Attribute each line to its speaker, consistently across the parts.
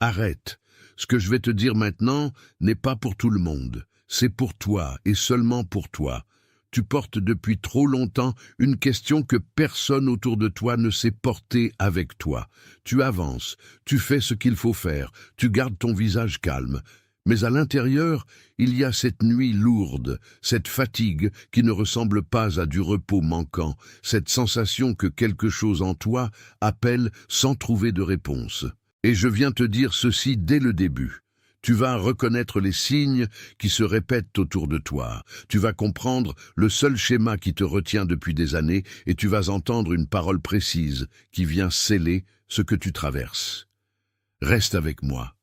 Speaker 1: Arrête. Ce que je vais te dire maintenant n'est pas pour tout le monde. C'est pour toi et seulement pour toi. Tu portes depuis trop longtemps une question que personne autour de toi ne sait porter avec toi. Tu avances, tu fais ce qu'il faut faire, tu gardes ton visage calme. Mais à l'intérieur, il y a cette nuit lourde, cette fatigue qui ne ressemble pas à du repos manquant, cette sensation que quelque chose en toi appelle sans trouver de réponse. Et je viens te dire ceci dès le début. Tu vas reconnaître les signes qui se répètent autour de toi. Tu vas comprendre le seul schéma qui te retient depuis des années et tu vas entendre une parole précise qui vient sceller ce que tu traverses. Reste avec moi.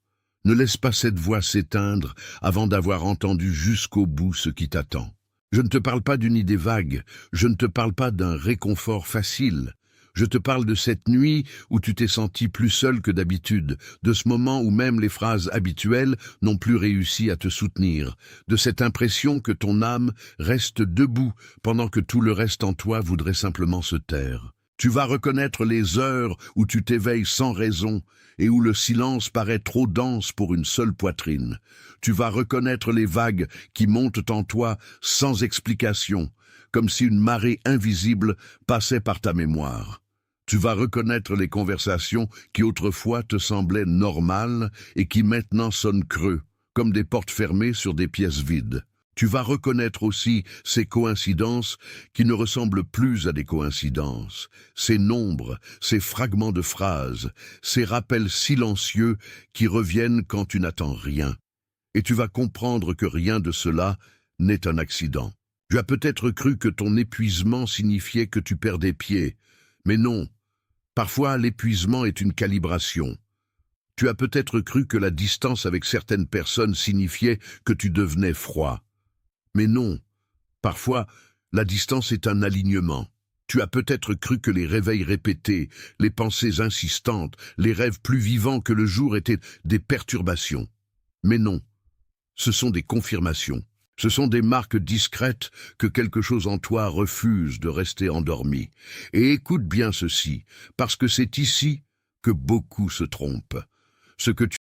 Speaker 1: Ne laisse pas cette voix s'éteindre avant d'avoir entendu jusqu'au bout ce qui t'attend. Je ne te parle pas d'une idée vague, je ne te parle pas d'un réconfort facile. Je te parle de cette nuit où tu t'es senti plus seul que d'habitude, de ce moment où même les phrases habituelles n'ont plus réussi à te soutenir, de cette impression que ton âme reste debout pendant que tout le reste en toi voudrait simplement se taire. Tu vas reconnaître les heures où tu t'éveilles sans raison et où le silence paraît trop dense pour une seule poitrine. Tu vas reconnaître les vagues qui montent en toi sans explication, comme si une marée invisible passait par ta mémoire. Tu vas reconnaître les conversations qui autrefois te semblaient normales et qui maintenant sonnent creux, comme des portes fermées sur des pièces vides. Tu vas reconnaître aussi ces coïncidences qui ne ressemblent plus à des coïncidences, ces nombres, ces fragments de phrases, ces rappels silencieux qui reviennent quand tu n'attends rien. Et tu vas comprendre que rien de cela n'est un accident. Tu as peut-être cru que ton épuisement signifiait que tu perdais pied, mais non. Parfois, l'épuisement est une calibration. Tu as peut-être cru que la distance avec certaines personnes signifiait que tu devenais froid. Mais non. Parfois, la distance est un alignement. Tu as peut-être cru que les réveils répétés, les pensées insistantes, les rêves plus vivants que le jour étaient des perturbations. Mais non. Ce sont des confirmations. Ce sont des marques discrètes que quelque chose en toi refuse de rester endormi. Et écoute bien ceci, parce que c'est ici que beaucoup se trompent. Ce que tu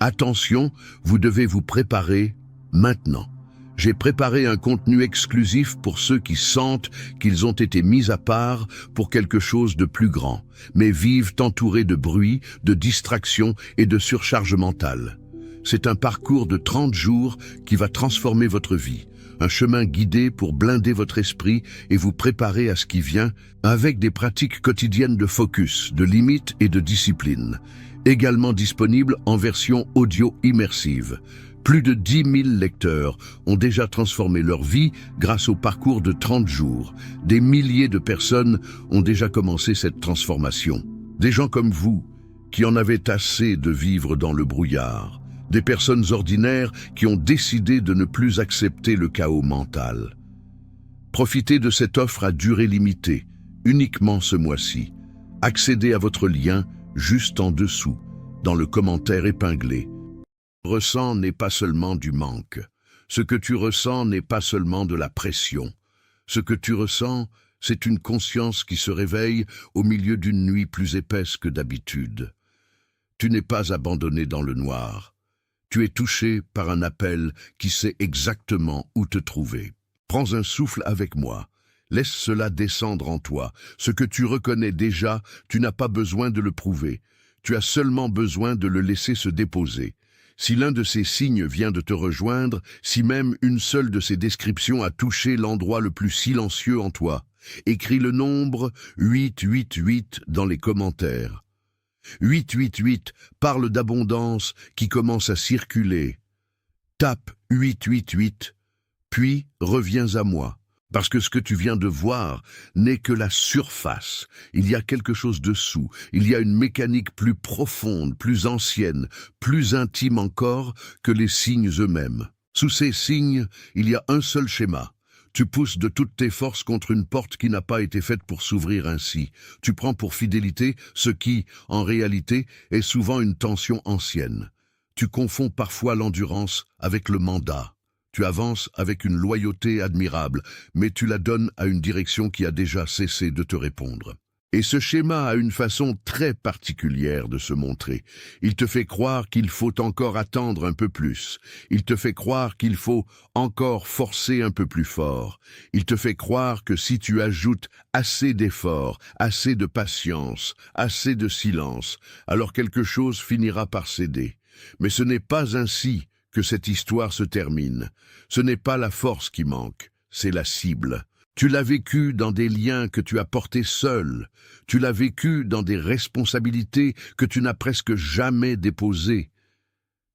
Speaker 1: Attention, vous devez vous préparer maintenant. J'ai préparé un contenu exclusif pour ceux qui sentent qu'ils ont été mis à part pour quelque chose de plus grand, mais vivent entourés de bruit, de distractions et de surcharge mentale. C'est un parcours de 30 jours qui va transformer votre vie, un chemin guidé pour blinder votre esprit et vous préparer à ce qui vient avec des pratiques quotidiennes de focus, de limites et de discipline. Également disponible en version audio immersive. Plus de 10 000 lecteurs ont déjà transformé leur vie grâce au parcours de 30 jours. Des milliers de personnes ont déjà commencé cette transformation. Des gens comme vous, qui en avaient assez de vivre dans le brouillard. Des personnes ordinaires qui ont décidé de ne plus accepter le chaos mental. Profitez de cette offre à durée limitée, uniquement ce mois-ci. Accédez à votre lien juste en dessous, dans le commentaire épinglé. Ce que tu ressens n'est pas seulement du manque. Ce que tu ressens n'est pas seulement de la pression. Ce que tu ressens, c'est une conscience qui se réveille au milieu d'une nuit plus épaisse que d'habitude. Tu n'es pas abandonné dans le noir. Tu es touché par un appel qui sait exactement où te trouver. Prends un souffle avec moi. Laisse cela descendre en toi. Ce que tu reconnais déjà, tu n'as pas besoin de le prouver. Tu as seulement besoin de le laisser se déposer. Si l'un de ces signes vient de te rejoindre, si même une seule de ces descriptions a touché l'endroit le plus silencieux en toi, écris le nombre 888 dans les commentaires. 888 parle d'abondance qui commence à circuler. Tape 888, puis reviens à moi. Parce que ce que tu viens de voir n'est que la surface. Il y a quelque chose dessous. Il y a une mécanique plus profonde, plus ancienne, plus intime encore que les signes eux-mêmes. Sous ces signes, il y a un seul schéma. Tu pousses de toutes tes forces contre une porte qui n'a pas été faite pour s'ouvrir ainsi. Tu prends pour fidélité ce qui, en réalité, est souvent une tension ancienne. Tu confonds parfois l'endurance avec le mandat. Tu avances avec une loyauté admirable, mais tu la donnes à une direction qui a déjà cessé de te répondre. Et ce schéma a une façon très particulière de se montrer. Il te fait croire qu'il faut encore attendre un peu plus. Il te fait croire qu'il faut encore forcer un peu plus fort. Il te fait croire que si tu ajoutes assez d'efforts, assez de patience, assez de silence, alors quelque chose finira par céder. Mais ce n'est pas ainsi que cette histoire se termine. Ce n'est pas la force qui manque, c'est la cible. Tu l'as vécu dans des liens que tu as portés seul. Tu l'as vécu dans des responsabilités que tu n'as presque jamais déposées.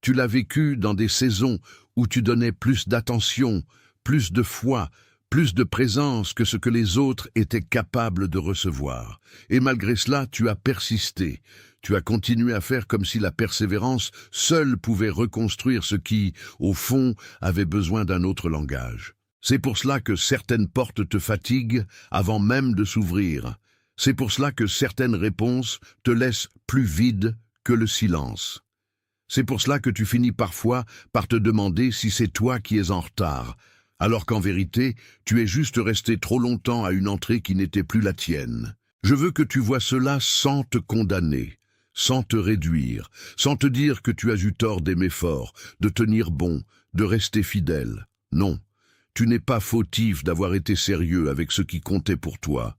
Speaker 1: Tu l'as vécu dans des saisons où tu donnais plus d'attention, plus de foi, plus de présence que ce que les autres étaient capables de recevoir. Et malgré cela, tu as persisté. Tu as continué à faire comme si la persévérance seule pouvait reconstruire ce qui, au fond, avait besoin d'un autre langage. C'est pour cela que certaines portes te fatiguent avant même de s'ouvrir. C'est pour cela que certaines réponses te laissent plus vide que le silence. C'est pour cela que tu finis parfois par te demander si c'est toi qui es en retard, alors qu'en vérité, tu es juste resté trop longtemps à une entrée qui n'était plus la tienne. Je veux que tu vois cela sans te condamner, sans te réduire, sans te dire que tu as eu tort d'aimer fort, de tenir bon, de rester fidèle. Non. Tu n'es pas fautif d'avoir été sérieux avec ce qui comptait pour toi.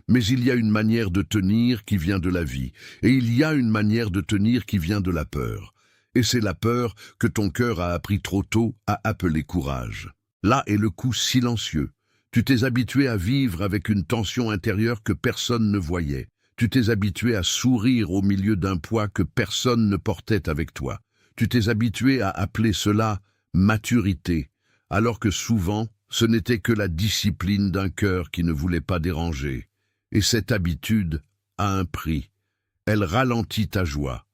Speaker 1: Mais il y a une manière de tenir qui vient de la vie, et il y a une manière de tenir qui vient de la peur. Et c'est la peur que ton cœur a appris trop tôt à appeler courage. Là est le coup silencieux. Tu t'es habitué à vivre avec une tension intérieure que personne ne voyait. Tu t'es habitué à sourire au milieu d'un poids que personne ne portait avec toi. Tu t'es habitué à appeler cela maturité, alors que souvent, ce n'était que la discipline d'un cœur qui ne voulait pas déranger. Et cette habitude a un prix. Elle ralentit ta joie.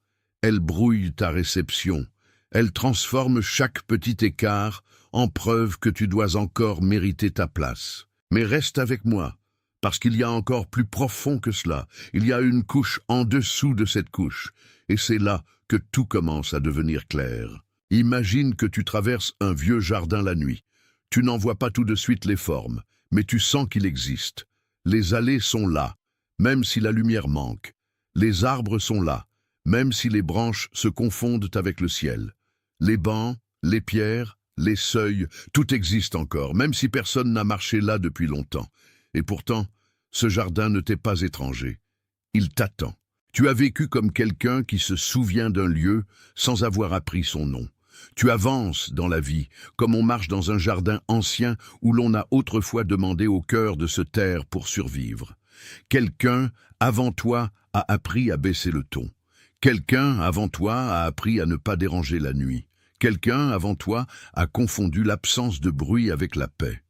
Speaker 1: Elle brouille ta réception. Elle transforme chaque petit écart en preuve que tu dois encore mériter ta place. Mais reste avec moi, parce qu'il y a encore plus profond que cela. Il y a une couche en dessous de cette couche, et c'est là que tout commence à devenir clair. Imagine que tu traverses un vieux jardin la nuit. Tu n'en vois pas tout de suite les formes, mais tu sens qu'il existe. Les allées sont là, même si la lumière manque. Les arbres sont là, même si les branches se confondent avec le ciel. Les bancs, les pierres, les seuils, tout existe encore, même si personne n'a marché là depuis longtemps. Et pourtant, ce jardin ne t'est pas étranger. Il t'attend. Tu as vécu comme quelqu'un qui se souvient d'un lieu sans avoir appris son nom. Tu avances dans la vie, comme on marche dans un jardin ancien où l'on a autrefois demandé au cœur de se taire pour survivre. Quelqu'un, avant toi, a appris à baisser le ton. Quelqu'un, avant toi, a appris à ne pas déranger la nuit. Quelqu'un, avant toi, a confondu l'absence de bruit avec la paix.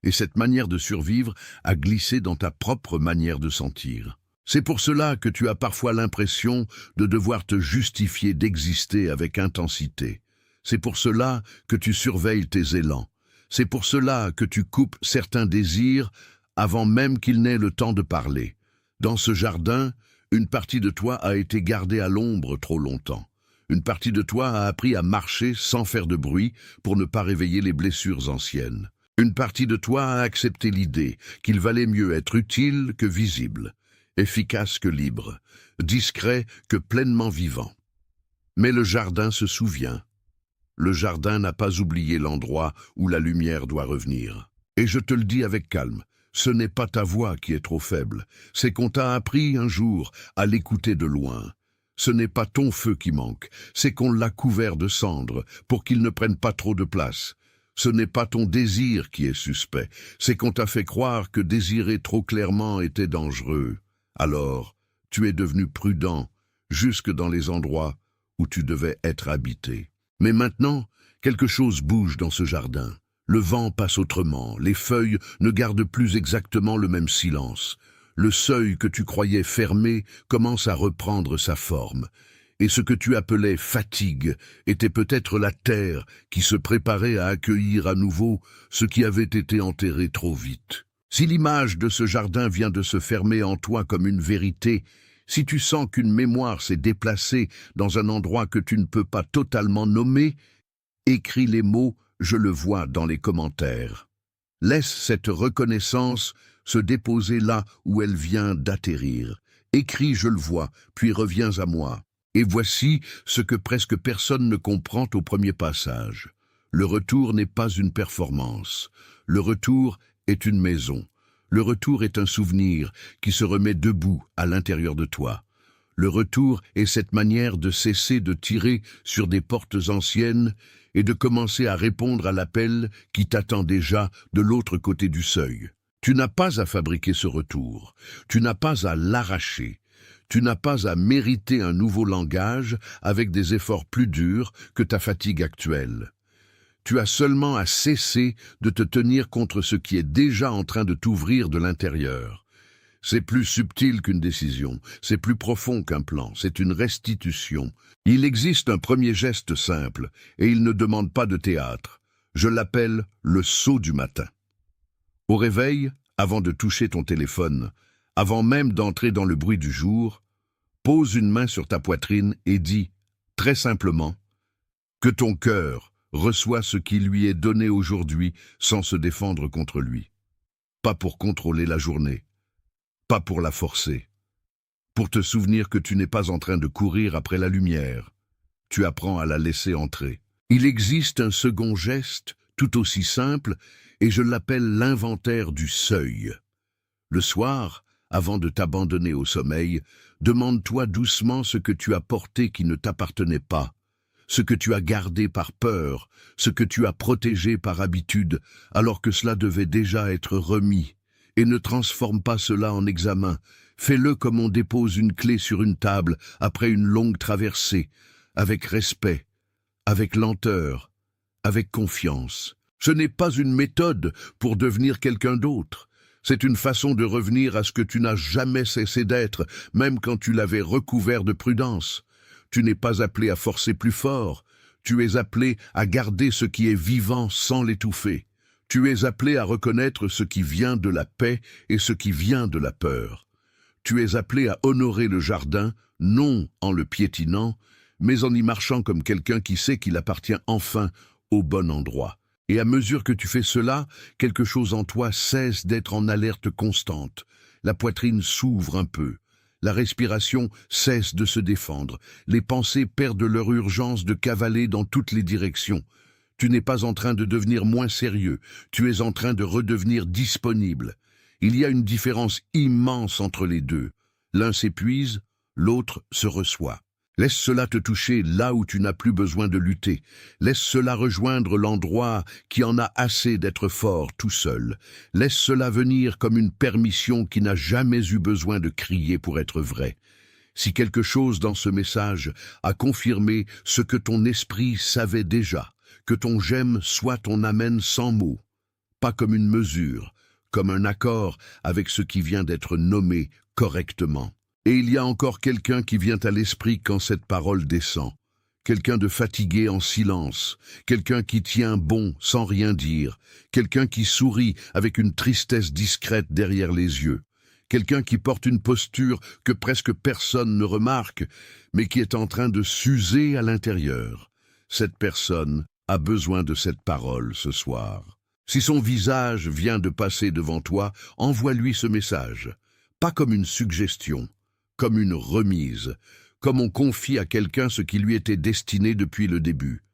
Speaker 1: Et cette manière de survivre a glissé dans ta propre manière de sentir. C'est pour cela que tu as parfois l'impression de devoir te justifier d'exister avec intensité. C'est pour cela que tu surveilles tes élans. C'est pour cela que tu coupes certains désirs avant même qu'ils n'aient le temps de parler. Dans ce jardin, une partie de toi a été gardée à l'ombre trop longtemps. Une partie de toi a appris à marcher sans faire de bruit pour ne pas réveiller les blessures anciennes. Une partie de toi a accepté l'idée qu'il valait mieux être utile que visible, efficace que libre, discret que pleinement vivant. Mais le jardin se souvient. Le jardin n'a pas oublié l'endroit où la lumière doit revenir. Et je te le dis avec calme, ce n'est pas ta voix qui est trop faible, c'est qu'on t'a appris un jour à l'écouter de loin. Ce n'est pas ton feu qui manque, c'est qu'on l'a couvert de cendres pour qu'il ne prenne pas trop de place. Ce n'est pas ton désir qui est suspect, c'est qu'on t'a fait croire que désirer trop clairement était dangereux. Alors, tu es devenu prudent, jusque dans les endroits où tu devais être habité. Mais maintenant, quelque chose bouge dans ce jardin. Le vent passe autrement, les feuilles ne gardent plus exactement le même silence. Le seuil que tu croyais fermé commence à reprendre sa forme. Et ce que tu appelais fatigue était peut-être la terre qui se préparait à accueillir à nouveau ce qui avait été enterré trop vite. Si l'image de ce jardin vient de se fermer en toi comme une vérité, si tu sens qu'une mémoire s'est déplacée dans un endroit que tu ne peux pas totalement nommer, écris les mots « je le vois » dans les commentaires. Laisse cette reconnaissance se déposer là où elle vient d'atterrir. Écris « je le vois », puis reviens à moi. Et voici ce que presque personne ne comprend au premier passage. Le retour n'est pas une performance. Le retour est une maison. Le retour est un souvenir qui se remet debout à l'intérieur de toi. Le retour est cette manière de cesser de tirer sur des portes anciennes et de commencer à répondre à l'appel qui t'attend déjà de l'autre côté du seuil. Tu n'as pas à fabriquer ce retour. Tu n'as pas à l'arracher. Tu n'as pas à mériter un nouveau langage avec des efforts plus durs que ta fatigue actuelle. Tu as seulement à cesser de te tenir contre ce qui est déjà en train de t'ouvrir de l'intérieur. C'est plus subtil qu'une décision, c'est plus profond qu'un plan, c'est une restitution. Il existe un premier geste simple, et il ne demande pas de théâtre. Je l'appelle le saut du matin. Au réveil, avant de toucher ton téléphone, avant même d'entrer dans le bruit du jour, pose une main sur ta poitrine et dis, très simplement, que ton cœur reçoit ce qui lui est donné aujourd'hui sans se défendre contre lui. Pas pour contrôler la journée, pas pour la forcer, pour te souvenir que tu n'es pas en train de courir après la lumière. Tu apprends à la laisser entrer. Il existe un second geste, tout aussi simple, et je l'appelle l'inventaire du seuil. Le soir, avant de t'abandonner au sommeil, demande-toi doucement ce que tu as porté qui ne t'appartenait pas, ce que tu as gardé par peur, ce que tu as protégé par habitude, alors que cela devait déjà être remis. Et ne transforme pas cela en examen. Fais-le comme on dépose une clé sur une table après une longue traversée, avec respect, avec lenteur, avec confiance. Ce n'est pas une méthode pour devenir quelqu'un d'autre. C'est une façon de revenir à ce que tu n'as jamais cessé d'être, même quand tu l'avais recouvert de prudence. Tu n'es pas appelé à forcer plus fort. Tu es appelé à garder ce qui est vivant sans l'étouffer. Tu es appelé à reconnaître ce qui vient de la paix et ce qui vient de la peur. Tu es appelé à honorer le jardin, non en le piétinant, mais en y marchant comme quelqu'un qui sait qu'il appartient enfin au bon endroit. Et à mesure que tu fais cela, quelque chose en toi cesse d'être en alerte constante. La poitrine s'ouvre un peu. La respiration cesse de se défendre. Les pensées perdent leur urgence de cavaler dans toutes les directions. Tu n'es pas en train de devenir moins sérieux. Tu es en train de redevenir disponible. Il y a une différence immense entre les deux. L'un s'épuise, l'autre se reçoit. Laisse cela te toucher là où tu n'as plus besoin de lutter. Laisse cela rejoindre l'endroit qui en a assez d'être fort tout seul. Laisse cela venir comme une permission qui n'a jamais eu besoin de crier pour être vraie. Si quelque chose dans ce message a confirmé ce que ton esprit savait déjà, que ton j'aime soit ton amen sans mots, pas comme une mesure, comme un accord avec ce qui vient d'être nommé correctement. Et il y a encore quelqu'un qui vient à l'esprit quand cette parole descend. Quelqu'un de fatigué en silence, quelqu'un qui tient bon sans rien dire, quelqu'un qui sourit avec une tristesse discrète derrière les yeux, quelqu'un qui porte une posture que presque personne ne remarque, mais qui est en train de s'user à l'intérieur. Cette personne a besoin de cette parole ce soir. Si son visage vient de passer devant toi, envoie-lui ce message, pas comme une suggestion, comme une remise, comme on confie à quelqu'un ce qui lui était destiné depuis le début.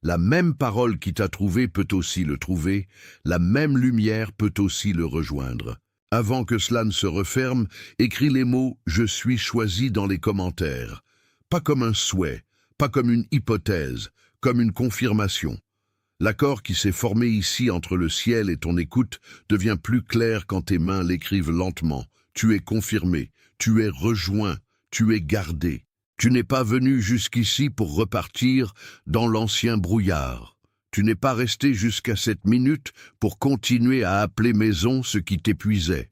Speaker 1: La même parole qui t'a trouvé peut aussi le trouver, la même lumière peut aussi le rejoindre. Avant que cela ne se referme, écris les mots « Je suis choisi » dans les commentaires. Pas comme un souhait, pas comme une hypothèse, comme une confirmation. L'accord qui s'est formé ici entre le ciel et ton écoute devient plus clair quand tes mains l'écrivent lentement. Tu es confirmé, tu es rejoint, tu es gardé. Tu n'es pas venu jusqu'ici pour repartir dans l'ancien brouillard. Tu n'es pas resté jusqu'à cette minute pour continuer à appeler maison ce qui t'épuisait.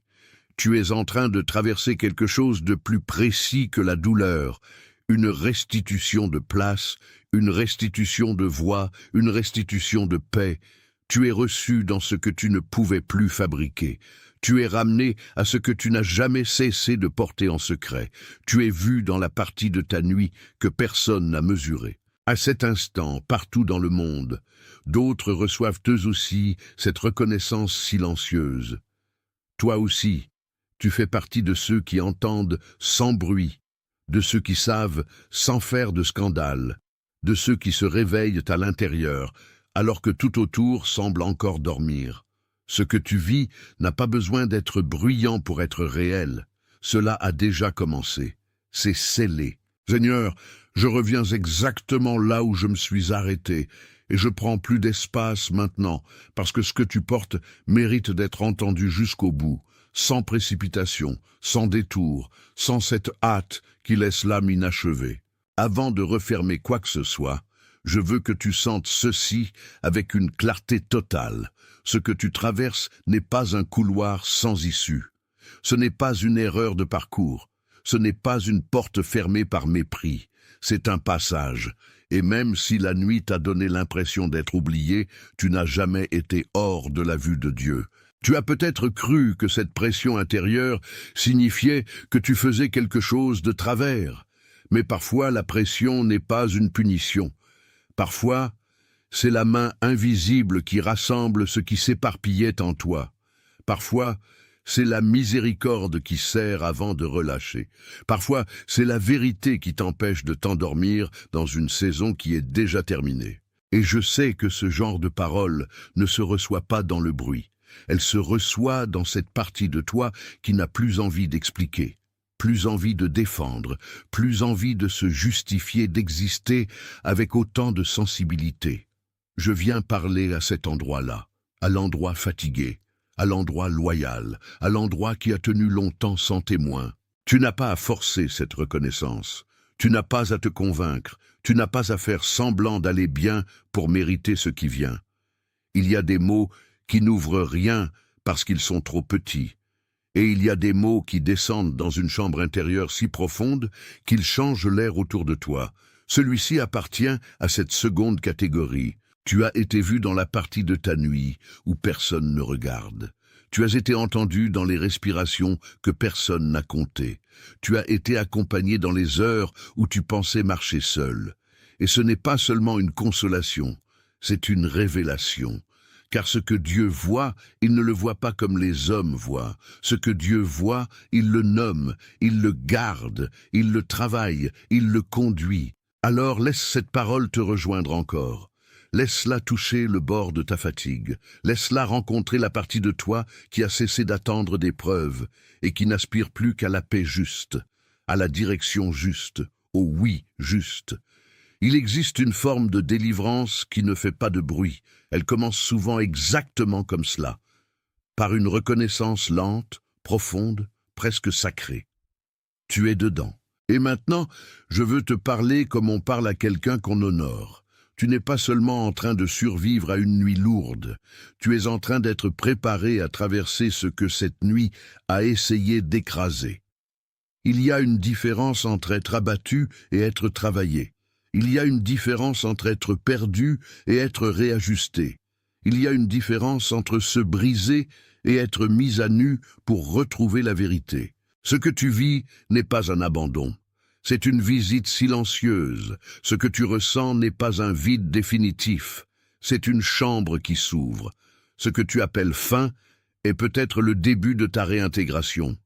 Speaker 1: Tu es en train de traverser quelque chose de plus précis que la douleur, une restitution de place, une restitution de voix, une restitution de paix. Tu es reçu dans ce que tu ne pouvais plus fabriquer. Tu es ramené à ce que tu n'as jamais cessé de porter en secret. Tu es vu dans la partie de ta nuit que personne n'a mesurée. À cet instant, partout dans le monde, d'autres reçoivent eux aussi cette reconnaissance silencieuse. Toi aussi, tu fais partie de ceux qui entendent sans bruit, de ceux qui savent sans faire de scandale, de ceux qui se réveillent à l'intérieur, alors que tout autour semble encore dormir. Ce que tu vis n'a pas besoin d'être bruyant pour être réel. Cela a déjà commencé. C'est scellé. Seigneur, je reviens exactement là où je me suis arrêté, et je prends plus d'espace maintenant, parce que ce que tu portes mérite d'être entendu jusqu'au bout, sans précipitation, sans détour, sans cette hâte qui laisse l'âme inachevée. Avant de refermer quoi que ce soit, je veux que tu sentes ceci avec une clarté totale. Ce que tu traverses n'est pas un couloir sans issue. Ce n'est pas une erreur de parcours. Ce n'est pas une porte fermée par mépris. C'est un passage. Et même si la nuit t'a donné l'impression d'être oublié, tu n'as jamais été hors de la vue de Dieu. Tu as peut-être cru que cette pression intérieure signifiait que tu faisais quelque chose de travers. Mais parfois, la pression n'est pas une punition. Parfois, c'est la main invisible qui rassemble ce qui s'éparpillait en toi. Parfois, c'est la miséricorde qui serre avant de relâcher. Parfois, c'est la vérité qui t'empêche de t'endormir dans une saison qui est déjà terminée. Et je sais que ce genre de parole ne se reçoit pas dans le bruit. Elle se reçoit dans cette partie de toi qui n'a plus envie d'expliquer, plus envie de défendre, plus envie de se justifier, d'exister avec autant de sensibilité. Je viens parler à cet endroit-là, à l'endroit fatigué, à l'endroit loyal, à l'endroit qui a tenu longtemps sans témoin. Tu n'as pas à forcer cette reconnaissance. Tu n'as pas à te convaincre. Tu n'as pas à faire semblant d'aller bien pour mériter ce qui vient. Il y a des mots qui n'ouvrent rien parce qu'ils sont trop petits. Et il y a des mots qui descendent dans une chambre intérieure si profonde qu'ils changent l'air autour de toi. Celui-ci appartient à cette seconde catégorie. Tu as été vu dans la partie de ta nuit où personne ne regarde. Tu as été entendu dans les respirations que personne n'a comptées. Tu as été accompagné dans les heures où tu pensais marcher seul. Et ce n'est pas seulement une consolation, c'est une révélation. Car ce que Dieu voit, il ne le voit pas comme les hommes voient. Ce que Dieu voit, il le nomme, il le garde, il le travaille, il le conduit. Alors laisse cette parole te rejoindre encore. Laisse-la toucher le bord de ta fatigue. Laisse-la rencontrer la partie de toi qui a cessé d'attendre des preuves et qui n'aspire plus qu'à la paix juste, à la direction juste, au oui juste. Il existe une forme de délivrance qui ne fait pas de bruit. Elle commence souvent exactement comme cela, par une reconnaissance lente, profonde, presque sacrée. Tu es dedans. Et maintenant, je veux te parler comme on parle à quelqu'un qu'on honore. Tu n'es pas seulement en train de survivre à une nuit lourde, tu es en train d'être préparé à traverser ce que cette nuit a essayé d'écraser. Il y a une différence entre être abattu et être travaillé. Il y a une différence entre être perdu et être réajusté. Il y a une différence entre se briser et être mis à nu pour retrouver la vérité. Ce que tu vis n'est pas un abandon. C'est une visite silencieuse. Ce que tu ressens n'est pas un vide définitif. C'est une chambre qui s'ouvre. Ce que tu appelles fin est peut-être le début de ta réintégration.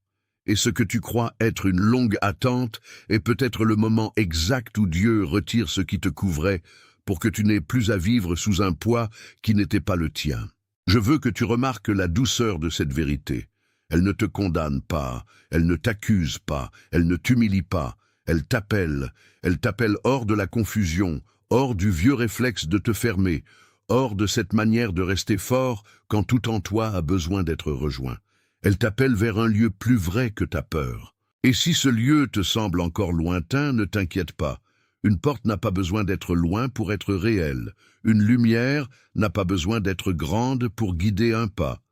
Speaker 1: Et ce que tu crois être une longue attente est peut-être le moment exact où Dieu retire ce qui te couvrait pour que tu n'aies plus à vivre sous un poids qui n'était pas le tien. Je veux que tu remarques la douceur de cette vérité. Elle ne te condamne pas, elle ne t'accuse pas, elle ne t'humilie pas. Elle t'appelle hors de la confusion, hors du vieux réflexe de te fermer, hors de cette manière de rester fort quand tout en toi a besoin d'être rejoint. Elle t'appelle vers un lieu plus vrai que ta peur. Et si ce lieu te semble encore lointain, ne t'inquiète pas. Une porte n'a pas besoin d'être loin pour être réelle. Une lumière n'a pas besoin d'être grande pour guider un pas.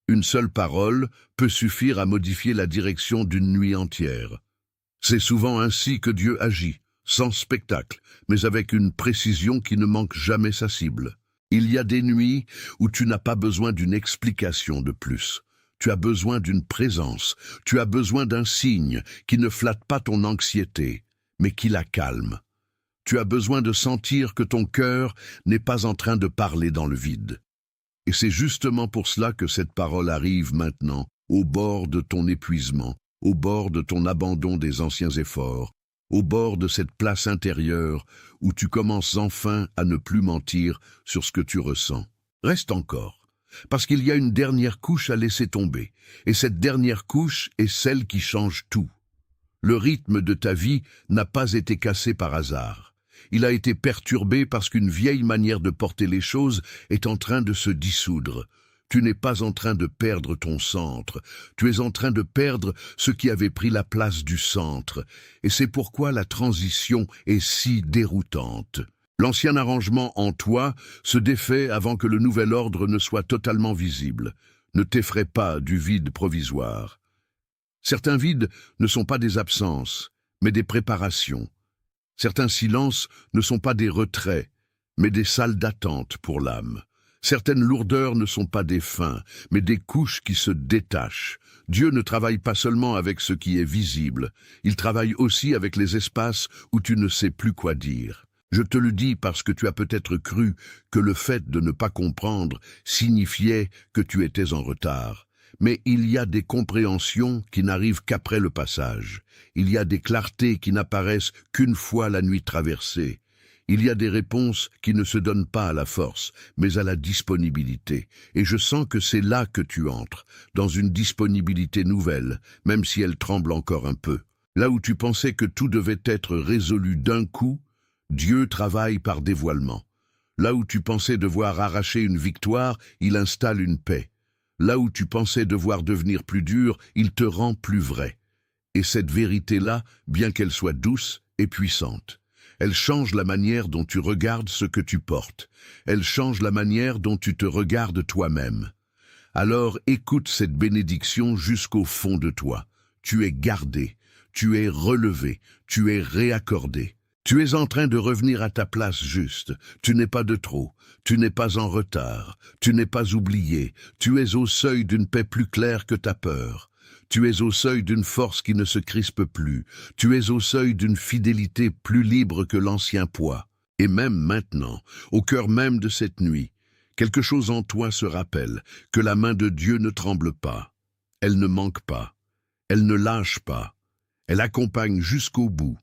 Speaker 1: Une seule parole peut suffire à modifier la direction d'une nuit entière. C'est souvent ainsi que Dieu agit, sans spectacle, mais avec une précision qui ne manque jamais sa cible. Il y a des nuits où tu n'as pas besoin d'une explication de plus. Tu as besoin d'une présence, tu as besoin d'un signe qui ne flatte pas ton anxiété, mais qui la calme. Tu as besoin de sentir que ton cœur n'est pas en train de parler dans le vide. Et c'est justement pour cela que cette parole arrive maintenant, au bord de ton épuisement, au bord de ton abandon des anciens efforts, au bord de cette place intérieure où tu commences enfin à ne plus mentir sur ce que tu ressens. Reste encore, parce qu'il y a une dernière couche à laisser tomber, et cette dernière couche est celle qui change tout. Le rythme de ta vie n'a pas été cassé par hasard. Il a été perturbé parce qu'une vieille manière de porter les choses est en train de se dissoudre. Tu n'es pas en train de perdre ton centre, tu es en train de perdre ce qui avait pris la place du centre, et c'est pourquoi la transition est si déroutante. L'ancien arrangement en toi se défait avant que le nouvel ordre ne soit totalement visible. Ne t'effraie pas du vide provisoire. Certains vides ne sont pas des absences, mais des préparations. Certains silences ne sont pas des retraits, mais des salles d'attente pour l'âme. Certaines lourdeurs ne sont pas des fins, mais des couches qui se détachent. Dieu ne travaille pas seulement avec ce qui est visible, il travaille aussi avec les espaces où tu ne sais plus quoi dire. Je te le dis parce que tu as peut-être cru que le fait de ne pas comprendre signifiait que tu étais en retard. Mais il y a des compréhensions qui n'arrivent qu'après le passage. Il y a des clartés qui n'apparaissent qu'une fois la nuit traversée. Il y a des réponses qui ne se donnent pas à la force, mais à la disponibilité. Et je sens que c'est là que tu entres, dans une disponibilité nouvelle, même si elle tremble encore un peu. Là où tu pensais que tout devait être résolu d'un coup, Dieu travaille par dévoilement. Là où tu pensais devoir arracher une victoire, il installe une paix. Là où tu pensais devoir devenir plus dur, il te rend plus vrai. Et cette vérité-là, bien qu'elle soit douce, est puissante. Elle change la manière dont tu regardes ce que tu portes. Elle change la manière dont tu te regardes toi-même. Alors écoute cette bénédiction jusqu'au fond de toi. Tu es gardé, tu es relevé, tu es réaccordé. Tu es en train de revenir à ta place juste. Tu n'es pas de trop. Tu n'es pas en retard. Tu n'es pas oublié. Tu es au seuil d'une paix plus claire que ta peur. Tu es au seuil d'une force qui ne se crispe plus. Tu es au seuil d'une fidélité plus libre que l'ancien poids. Et même maintenant, au cœur même de cette nuit, quelque chose en toi se rappelle que la main de Dieu ne tremble pas. Elle ne manque pas. Elle ne lâche pas. Elle accompagne jusqu'au bout.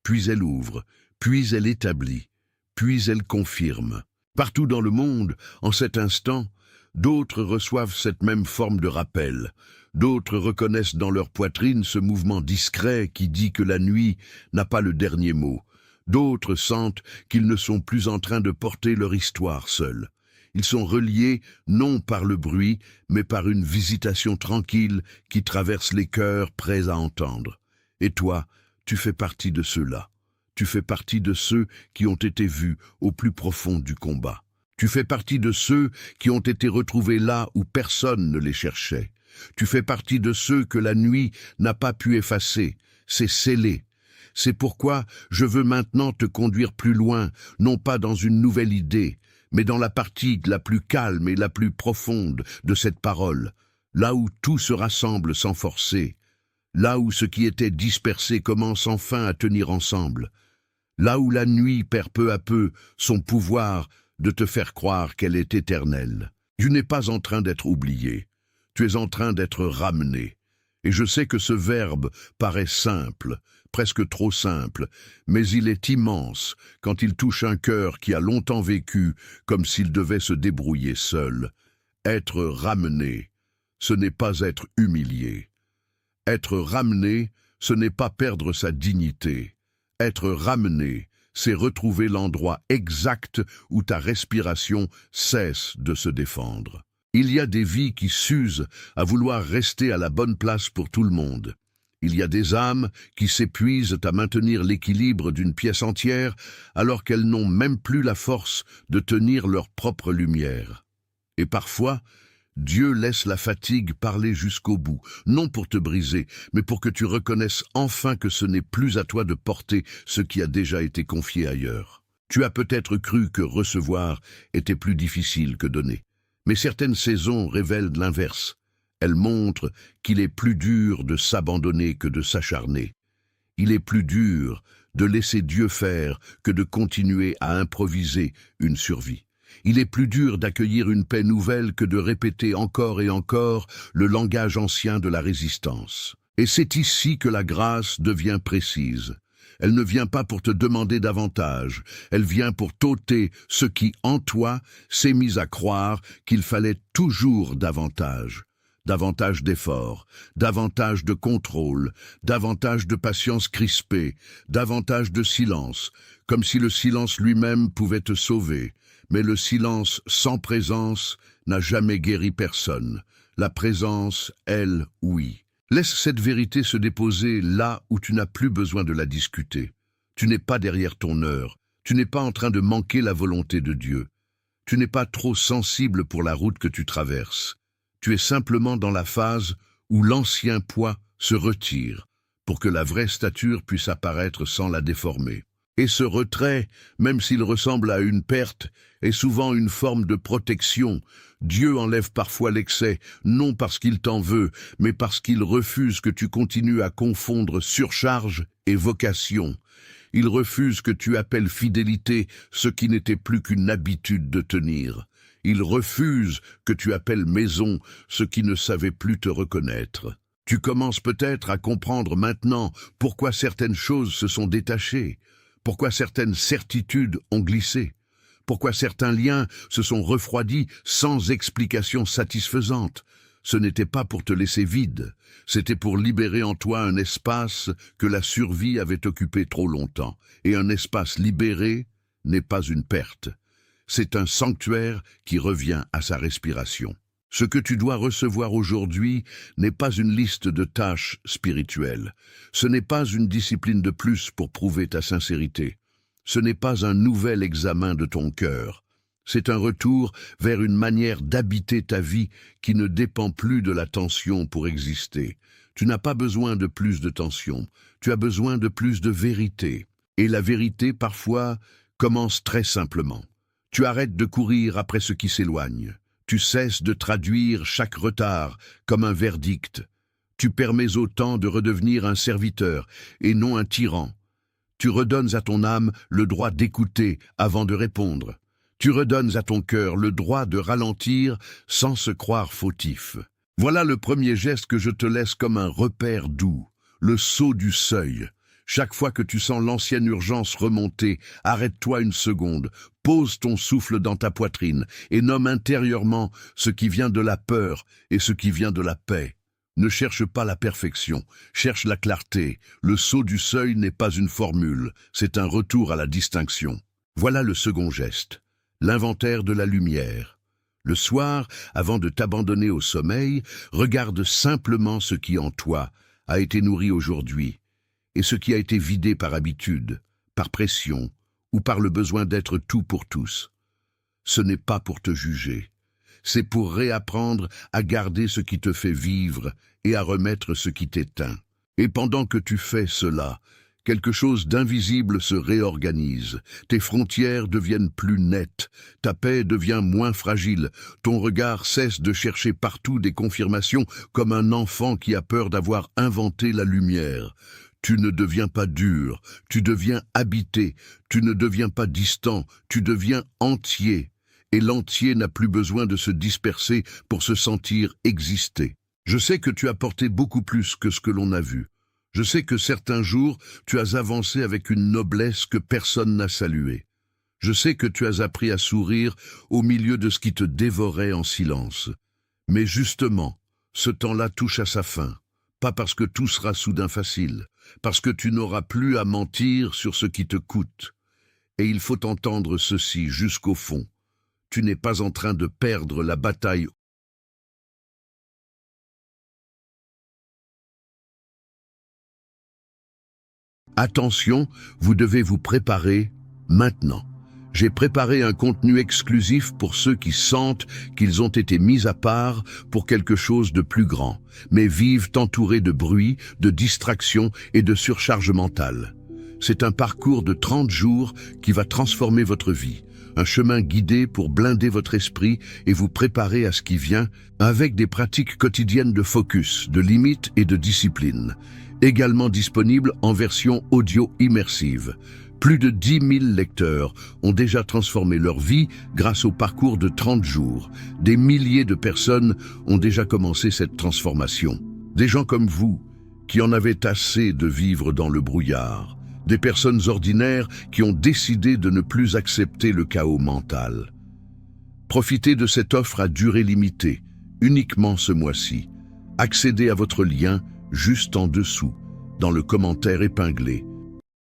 Speaker 1: Puis elle ouvre, puis elle établit, puis elle confirme. Partout dans le monde, en cet instant, d'autres reçoivent cette même forme de rappel. D'autres reconnaissent dans leur poitrine ce mouvement discret qui dit que la nuit n'a pas le dernier mot. D'autres sentent qu'ils ne sont plus en train de porter leur histoire seuls. Ils sont reliés non par le bruit, mais par une visitation tranquille qui traverse les cœurs prêts à entendre. Et toi, tu fais partie de ceux-là. Tu fais partie de ceux qui ont été vus au plus profond du combat. Tu fais partie de ceux qui ont été retrouvés là où personne ne les cherchait. Tu fais partie de ceux que la nuit n'a pas pu effacer. C'est scellé. C'est pourquoi je veux maintenant te conduire plus loin, non pas dans une nouvelle idée, mais dans la partie la plus calme et la plus profonde de cette parole, là où tout se rassemble sans forcer. Là où ce qui était dispersé commence enfin à tenir ensemble. Là où la nuit perd peu à peu son pouvoir de te faire croire qu'elle est éternelle. Tu n'es pas en train d'être oublié. Tu es en train d'être ramené. Et je sais que ce verbe paraît simple, presque trop simple, mais il est immense quand il touche un cœur qui a longtemps vécu comme s'il devait se débrouiller seul. Être ramené, ce n'est pas être humilié. Être ramené, ce n'est pas perdre sa dignité. Être ramené, c'est retrouver l'endroit exact où ta respiration cesse de se défendre. Il y a des vies qui s'usent à vouloir rester à la bonne place pour tout le monde. Il y a des âmes qui s'épuisent à maintenir l'équilibre d'une pièce entière alors qu'elles n'ont même plus la force de tenir leur propre lumière. Et parfois, Dieu laisse la fatigue parler jusqu'au bout, non pour te briser, mais pour que tu reconnaisses enfin que ce n'est plus à toi de porter ce qui a déjà été confié ailleurs. Tu as peut-être cru que recevoir était plus difficile que donner. Mais certaines saisons révèlent l'inverse. Elles montrent qu'il est plus dur de s'abandonner que de s'acharner. Il est plus dur de laisser Dieu faire que de continuer à improviser une survie. Il est plus dur d'accueillir une paix nouvelle que de répéter encore et encore le langage ancien de la résistance. Et c'est ici que la grâce devient précise. Elle ne vient pas pour te demander davantage, elle vient pour t'ôter ce qui, en toi, s'est mis à croire qu'il fallait toujours davantage. Davantage d'efforts, davantage de contrôle, davantage de patience crispée, davantage de silence, comme si le silence lui-même pouvait te sauver. Mais le silence sans présence n'a jamais guéri personne. La présence, elle, oui. Laisse cette vérité se déposer là où tu n'as plus besoin de la discuter. Tu n'es pas derrière ton heure. Tu n'es pas en train de manquer la volonté de Dieu. Tu n'es pas trop sensible pour la route que tu traverses. Tu es simplement dans la phase où l'ancien poids se retire pour que la vraie stature puisse apparaître sans la déformer. Et ce retrait, même s'il ressemble à une perte, est souvent une forme de protection. Dieu enlève parfois l'excès, non parce qu'il t'en veut, mais parce qu'il refuse que tu continues à confondre surcharge et vocation. Il refuse que tu appelles fidélité ce qui n'était plus qu'une habitude de tenir. Il refuse que tu appelles maison ce qui ne savait plus te reconnaître. Tu commences peut-être à comprendre maintenant pourquoi certaines choses se sont détachées, pourquoi certaines certitudes ont glissé, pourquoi certains liens se sont refroidis sans explication satisfaisante. Ce n'était pas pour te laisser vide, c'était pour libérer en toi un espace que la survie avait occupé trop longtemps. Et un espace libéré n'est pas une perte. C'est un sanctuaire qui revient à sa respiration. Ce que tu dois recevoir aujourd'hui n'est pas une liste de tâches spirituelles. Ce n'est pas une discipline de plus pour prouver ta sincérité. Ce n'est pas un nouvel examen de ton cœur. C'est un retour vers une manière d'habiter ta vie qui ne dépend plus de la tension pour exister. Tu n'as pas besoin de plus de tension, tu as besoin de plus de vérité. Et la vérité, parfois, commence très simplement. Tu arrêtes de courir après ce qui s'éloigne. Tu cesses de traduire chaque retard comme un verdict. Tu permets au temps de redevenir un serviteur et non un tyran. Tu redonnes à ton âme le droit d'écouter avant de répondre. Tu redonnes à ton cœur le droit de ralentir sans se croire fautif. Voilà le premier geste que je te laisse comme un repère doux, le saut du seuil. Chaque fois que tu sens l'ancienne urgence remonter, arrête-toi une seconde, pose ton souffle dans ta poitrine et nomme intérieurement ce qui vient de la peur et ce qui vient de la paix. Ne cherche pas la perfection, cherche la clarté. Le saut du seuil n'est pas une formule, c'est un retour à la distinction. Voilà le second geste, l'inventaire de la lumière. Le soir, avant de t'abandonner au sommeil, regarde simplement ce qui en toi a été nourri aujourd'hui et ce qui a été vidé par habitude, par pression ou par le besoin d'être tout pour tous. Ce n'est pas pour te juger. C'est pour réapprendre à garder ce qui te fait vivre et à remettre ce qui t'éteint. Et pendant que tu fais cela, quelque chose d'invisible se réorganise. Tes frontières deviennent plus nettes, ta paix devient moins fragile, ton regard cesse de chercher partout des confirmations comme un enfant qui a peur d'avoir inventé la lumière. Tu ne deviens pas dur, tu deviens habité, tu ne deviens pas distant, tu deviens entier. Et l'entier n'a plus besoin de se disperser pour se sentir exister. Je sais que tu as porté beaucoup plus que ce que l'on a vu. Je sais que certains jours, tu as avancé avec une noblesse que personne n'a saluée. Je sais que tu as appris à sourire au milieu de ce qui te dévorait en silence. Mais justement, ce temps-là touche à sa fin. Pas parce que tout sera soudain facile, parce que tu n'auras plus à mentir sur ce qui te coûte. Et il faut entendre ceci jusqu'au fond. Tu n'es pas en train de perdre la bataille. Attention, vous devez vous préparer maintenant. J'ai préparé un contenu exclusif pour ceux qui sentent qu'ils ont été mis à part pour quelque chose de plus grand, mais vivent entourés de bruit, de distractions et de surcharge mentale. C'est un parcours de 30 jours qui va transformer votre vie, un chemin guidé pour blinder votre esprit et vous préparer à ce qui vient, avec des pratiques quotidiennes de focus, de limites et de discipline, également disponible en version audio immersive. Plus de 10 000 lecteurs ont déjà transformé leur vie grâce au parcours de 30 jours. Des milliers de personnes ont déjà commencé cette transformation. Des gens comme vous, qui en avaient assez de vivre dans le brouillard. Des personnes ordinaires qui ont décidé de ne plus accepter le chaos mental. Profitez de cette offre à durée limitée, uniquement ce mois-ci. Accédez à votre lien juste en dessous, dans le commentaire épinglé.